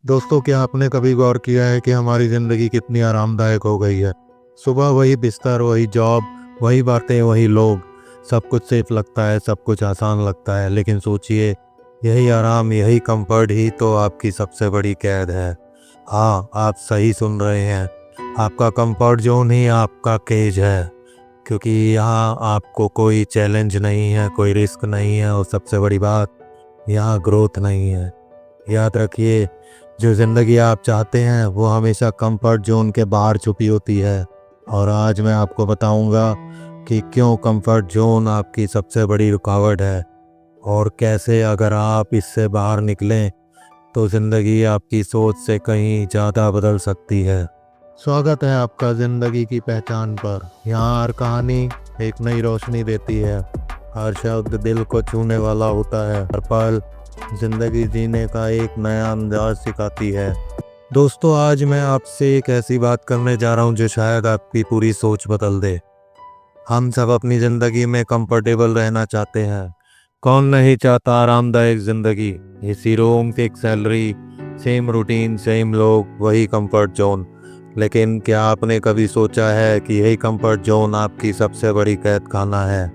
दोस्तों, क्या आपने कभी गौर किया है कि हमारी ज़िंदगी कितनी आरामदायक हो गई है। सुबह वही बिस्तर, वही जॉब, वही बातें, वही लोग। सब कुछ सेफ लगता है, सब कुछ आसान लगता है, लेकिन सोचिए, यही आराम, यही कंफर्ट ही तो आपकी सबसे बड़ी कैद है। हाँ, आप सही सुन रहे हैं। आपका कंफर्ट जोन ही आपका केज है, क्योंकि यहाँ आपको कोई चैलेंज नहीं है, कोई रिस्क नहीं है, और सबसे बड़ी बात, यहाँ ग्रोथ नहीं है। याद रखिए, जो ज़िंदगी आप चाहते हैं वो हमेशा कंफर्ट जोन के बाहर छुपी होती है। और आज मैं आपको बताऊंगा कि क्यों कंफर्ट जोन आपकी सबसे बड़ी रुकावट है, और कैसे अगर आप इससे बाहर निकलें तो ज़िंदगी आपकी सोच से कहीं ज़्यादा बदल सकती है। स्वागत है आपका ज़िंदगी की पहचान पर। यहाँ हर कहानी एक नई रोशनी देती है, हर शब्द दिल को छूने वाला होता है, हर पल ज़िंदगी जीने का एक नया अंदाज सिखाती है। दोस्तों, आज मैं आपसे एक ऐसी बात करने जा रहा हूँ जो शायद आपकी पूरी सोच बदल दे। हम सब अपनी ज़िंदगी में कंफर्टेबल रहना चाहते हैं। कौन नहीं चाहता आरामदायक ज़िंदगी, AC room, fix salary, same routine, same लोग, वही कंफर्ट जोन। लेकिन क्या आपने कभी सोचा है कि यही कंफर्ट जोन आपकी सबसे बड़ी कैद खाना है?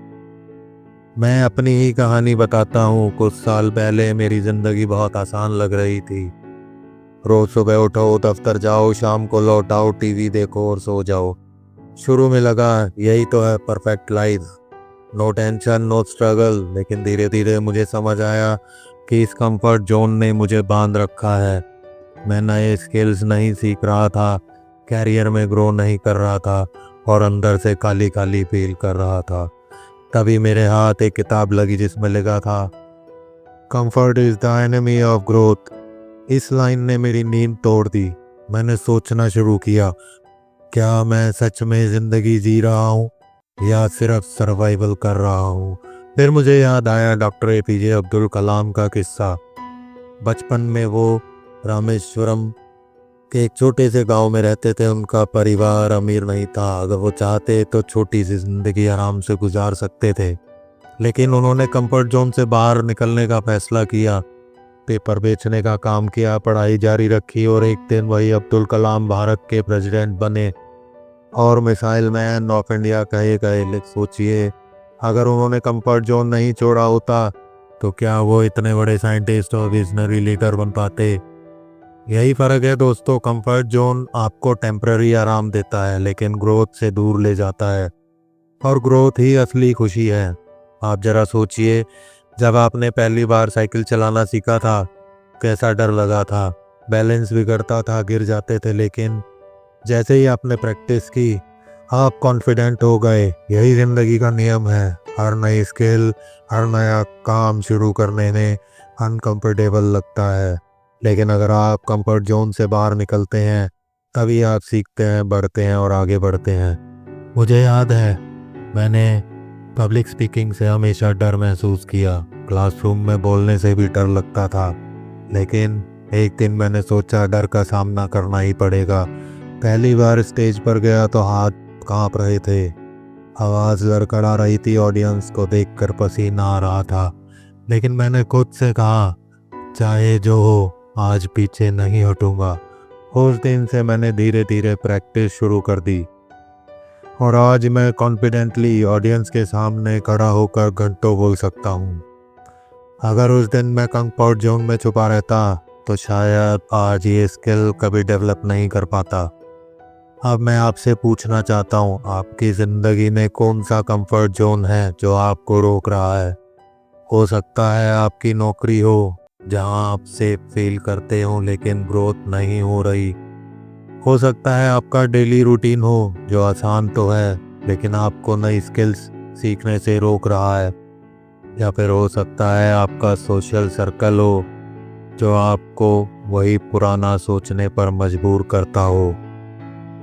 मैं अपनी ही कहानी बताता हूँ। कुछ साल पहले मेरी ज़िंदगी बहुत आसान लग रही थी। रोज़ सुबह उठो, दफ्तर जाओ, शाम को लौट आओ, टीवी देखो और सो जाओ। शुरू में लगा यही तो है perfect life, no tension, no struggle. लेकिन धीरे धीरे मुझे समझ आया कि इस कंफर्ट जोन ने मुझे बांध रखा है। मैं नए स्किल्स नहीं सीख रहा था, कैरियर में ग्रो नहीं कर रहा था, और अंदर से खाली खाली फील कर रहा था। तभी मेरे हाथ एक किताब लगी जिसमें लिखा था, comfort is the enemy of growth. इस लाइन ने मेरी नींद तोड़ दी। मैंने सोचना शुरू किया, क्या मैं सच में ज़िंदगी जी रहा हूँ या सिर्फ सर्वाइवल कर रहा हूँ। फिर मुझे याद आया डॉक्टर एपीजे अब्दुल कलाम का किस्सा। बचपन में वो रामेश्वरम के एक छोटे से गांव में रहते थे। उनका परिवार अमीर नहीं था, अगर वो चाहते तो छोटी सी ज़िंदगी आराम से गुजार सकते थे। लेकिन उन्होंने कंफर्ट जोन से बाहर निकलने का फैसला किया, पेपर बेचने का काम किया, पढ़ाई जारी रखी, और एक दिन वही अब्दुल कलाम भारत के प्रेसिडेंट बने और मिसाइल मैन ऑफ इंडिया कहे गए। सोचिए, अगर उन्होंने कंफर्ट जोन नहीं छोड़ा होता तो क्या वो इतने बड़े साइंटिस्ट और विजनरी लीडर बन पाते। यही फ़र्क है दोस्तों, कंफर्ट जोन आपको टेम्पररी आराम देता है लेकिन ग्रोथ से दूर ले जाता है, और ग्रोथ ही असली खुशी है। आप ज़रा सोचिए, जब आपने पहली बार साइकिल चलाना सीखा था, कैसा डर लगा था, बैलेंस बिगड़ता था, गिर जाते थे। लेकिन जैसे ही आपने प्रैक्टिस की, आप कॉन्फिडेंट हो गए। यही ज़िंदगी का नियम है। हर नई स्किल, हर नया काम शुरू करने में अनकंफर्टेबल लगता है, लेकिन अगर आप कंफर्ट जोन से बाहर निकलते हैं, तभी आप सीखते हैं, बढ़ते हैं और आगे बढ़ते हैं। मुझे याद है, मैंने पब्लिक स्पीकिंग से हमेशा डर महसूस किया। क्लासरूम में बोलने से भी डर लगता था। लेकिन एक दिन मैंने सोचा, डर का सामना करना ही पड़ेगा। पहली बार स्टेज पर गया तो हाथ कांप रहे थे, आवाज़ लड़खड़ा रही थी, ऑडियंस को देखकर पसीना आ रहा था। लेकिन मैंने खुद से कहा, चाहे जो हो, आज पीछे नहीं हटूंगा। उस दिन से मैंने धीरे धीरे प्रैक्टिस शुरू कर दी, और आज मैं कॉन्फिडेंटली ऑडियंस के सामने खड़ा होकर घंटों बोल सकता हूँ। अगर उस दिन मैं कंफर्ट जोन में छुपा रहता तो शायद आज ये स्किल कभी डेवलप नहीं कर पाता। अब मैं आपसे पूछना चाहता हूँ, आपकी ज़िंदगी में कौन सा कंफर्ट जोन है जो आपको रोक रहा है? हो सकता है आपकी नौकरी हो, जहाँ आप सेफ फील करते हो लेकिन ग्रोथ नहीं हो रही। हो सकता है आपका डेली रूटीन हो जो आसान तो है लेकिन आपको नई स्किल्स सीखने से रोक रहा है। या फिर हो सकता है आपका सोशल सर्कल हो जो आपको वही पुराना सोचने पर मजबूर करता हो।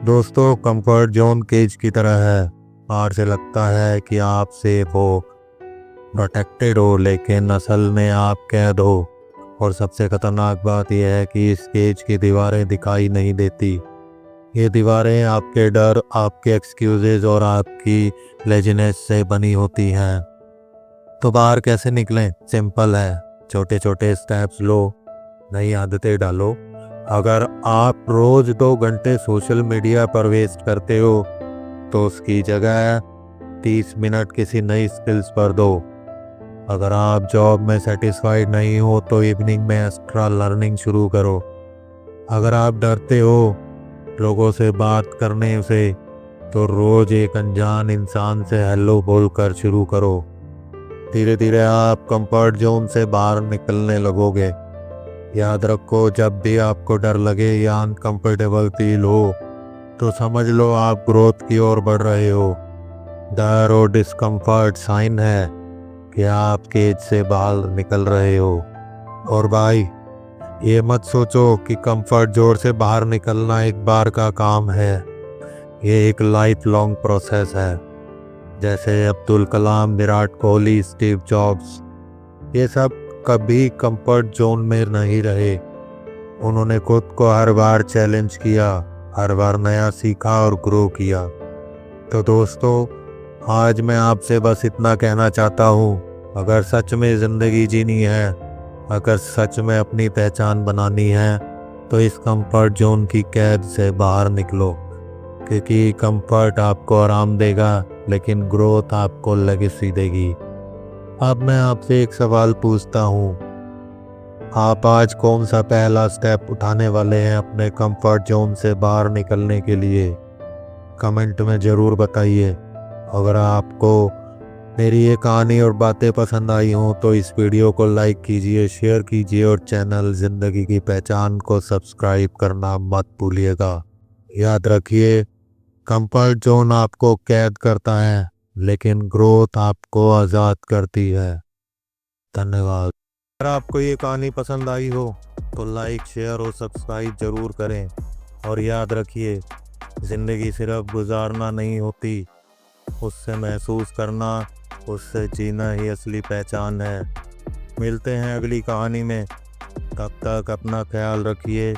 दोस्तों, कंफर्ट जोन केज की तरह है। बाहर से लगता है कि आप सेफ हो, प्रोटेक्टेड हो, लेकिन असल में आप कैद हो। और सबसे खतरनाक बात यह है कि इस केज की दीवारें दिखाई नहीं देती। ये दीवारें आपके डर, आपके एक्सक्यूजेज और आपकी लेजीनेस से बनी होती हैं। तो बाहर कैसे निकलें? सिंपल है, छोटे छोटे स्टेप्स लो, नई आदतें डालो, अगर आप रोज 2 घंटे सोशल मीडिया पर वेस्ट करते हो तो उसकी जगह 30 मिनट किसी नई स्किल्स पर दो। अगर आप जॉब में सेटिस्फाइड नहीं हो तो इवनिंग में एक्स्ट्रा लर्निंग शुरू करो। अगर आप डरते हो लोगों से बात करने से तो रोज एक अनजान इंसान से हेलो बोलकर शुरू करो। धीरे धीरे आप कंफर्ट जोन से बाहर निकलने लगोगे। याद रखो, जब भी आपको डर लगे या अनकंफर्टेबल फील हो तो समझ लो आप ग्रोथ की ओर बढ़ रहे हो। डर और डिस्कम्फर्ट साइन है कि आप केज से बाहर निकल रहे हो। और भाई, ये मत सोचो कि कंफर्ट जोन से बाहर निकलना एक बार का काम है। ये एक लाइफ लॉन्ग प्रोसेस है। जैसे अब्दुल कलाम, विराट कोहली, स्टीव जॉब्स, ये सब कभी कंफर्ट जोन में नहीं रहे। उन्होंने खुद को हर बार चैलेंज किया, हर बार नया सीखा और ग्रो किया। तो दोस्तों, आज मैं आपसे बस इतना कहना चाहता हूँ, अगर सच में ज़िंदगी जीनी है, अगर सच में अपनी पहचान बनानी है तो इस कंफर्ट जोन की कैद से बाहर निकलो। क्योंकि कंफर्ट आपको आराम देगा लेकिन ग्रोथ आपको लेगेसी देगी। अब मैं आपसे एक सवाल पूछता हूँ, आप आज कौन सा पहला स्टेप उठाने वाले हैं अपने कंफर्ट जोन से बाहर निकलने के लिए? कमेंट में ज़रूर बताइए। अगर आपको मेरी ये कहानी और बातें पसंद आई हों तो इस वीडियो को लाइक कीजिए, शेयर कीजिए और चैनल ज़िंदगी की पहचान को सब्सक्राइब करना मत भूलिएगा। याद रखिए, कंफर्ट जोन आपको कैद करता है लेकिन ग्रोथ आपको आज़ाद करती है। धन्यवाद। अगर आपको ये कहानी पसंद आई हो तो लाइक, शेयर और सब्सक्राइब ज़रूर करें। और याद रखिए, ज़िंदगी सिर्फ गुजारना नहीं होती, उससे महसूस करना, उससे जीना ही असली पहचान है। मिलते हैं अगली कहानी में। तब तक अपना ख्याल रखिए।